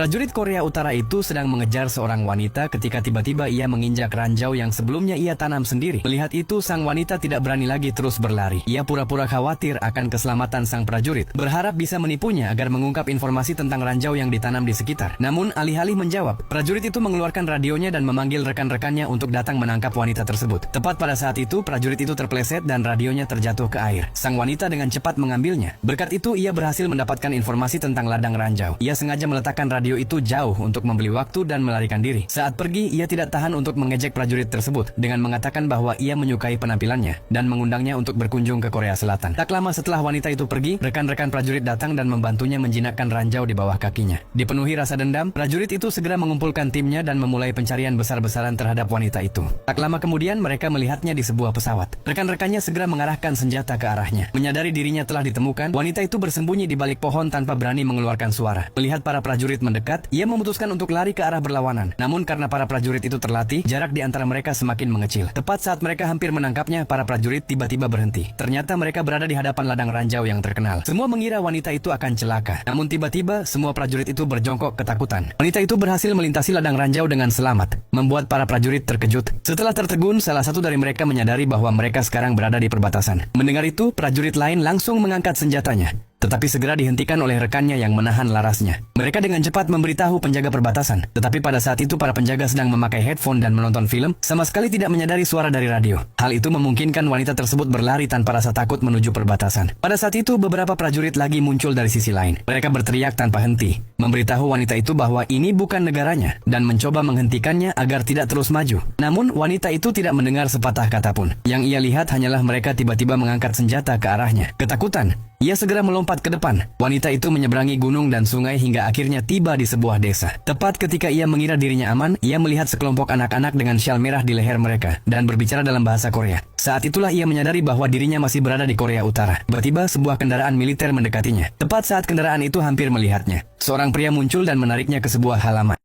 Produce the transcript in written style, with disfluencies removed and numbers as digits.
Prajurit Korea Utara itu sedang mengejar seorang wanita ketika tiba-tiba ia menginjak ranjau yang sebelumnya ia tanam sendiri. Melihat itu, sang wanita tidak berani lagi terus berlari. Ia pura-pura khawatir akan keselamatan sang prajurit, berharap bisa menipunya agar mengungkap informasi tentang ranjau yang ditanam di sekitar. Namun, alih-alih menjawab, prajurit itu mengeluarkan radionya dan memanggil rekan-rekannya untuk datang menangkap wanita tersebut. Tepat pada saat itu, prajurit itu terpeleset dan radionya terjatuh ke air. Sang wanita dengan cepat mengambilnya. Berkat itu, ia berhasil mendapatkan informasi tentang ladang ranjau. Ia sengaja meletakkan radio itu jauh untuk membeli waktu dan melarikan diri. Saat pergi, ia tidak tahan untuk mengejek prajurit tersebut dengan mengatakan bahwa ia menyukai penampilannya dan mengundangnya untuk berkunjung ke Korea Selatan. Tak lama setelah wanita itu pergi, rekan-rekan prajurit datang dan membantunya menjinakkan ranjau di bawah kakinya. Dipenuhi rasa dendam, prajurit itu segera mengumpulkan timnya dan memulai pencarian besar-besaran terhadap wanita itu. Tak lama kemudian, mereka melihatnya di sebuah pesawat. Rekan-rekannya segera mengarahkan senjata ke arahnya. Menyadari dirinya telah ditemukan, wanita itu bersembunyi di balik pohon tanpa berani mengeluarkan suara. Melihat para prajurit mendekat, ia memutuskan untuk lari ke arah berlawanan. Namun karena para prajurit itu terlatih, jarak di antara mereka semakin mengecil. Tepat saat mereka hampir menangkapnya, para prajurit tiba-tiba berhenti. Ternyata mereka berada di hadapan ladang ranjau yang terkenal. Semua mengira wanita itu akan celaka. Namun tiba-tiba, semua prajurit itu berjongkok ketakutan. Wanita itu berhasil melintasi ladang ranjau dengan selamat, membuat para prajurit terkejut. Setelah tertegun, salah satu dari mereka menyadari bahwa mereka sekarang berada di perbatasan. Mendengar itu, prajurit lain langsung mengangkat senjatanya. Tetapi segera dihentikan oleh rekannya yang menahan larasnya. Mereka dengan cepat memberitahu penjaga perbatasan. Tetapi pada saat itu para penjaga sedang memakai headphone dan menonton film, sama sekali tidak menyadari suara dari radio. Hal itu memungkinkan wanita tersebut berlari tanpa rasa takut menuju perbatasan. Pada saat itu beberapa prajurit lagi muncul dari sisi lain. Mereka berteriak tanpa henti, memberitahu wanita itu bahwa ini bukan negaranya, dan mencoba menghentikannya agar tidak terus maju. Namun wanita itu tidak mendengar sepatah kata pun. Yang ia lihat hanyalah mereka tiba-tiba mengangkat senjata ke arahnya. Ketakutan, ia segera melompat ke depan. Wanita itu menyeberangi gunung dan sungai hingga akhirnya tiba di sebuah desa. Tepat ketika ia mengira dirinya aman, ia melihat sekelompok anak-anak dengan syal merah di leher mereka dan berbicara dalam bahasa Korea. Saat itulah ia menyadari bahwa dirinya masih berada di Korea Utara. Tiba-tiba sebuah kendaraan militer mendekatinya. Tepat saat kendaraan itu hampir melihatnya, seorang pria muncul dan menariknya ke sebuah halaman.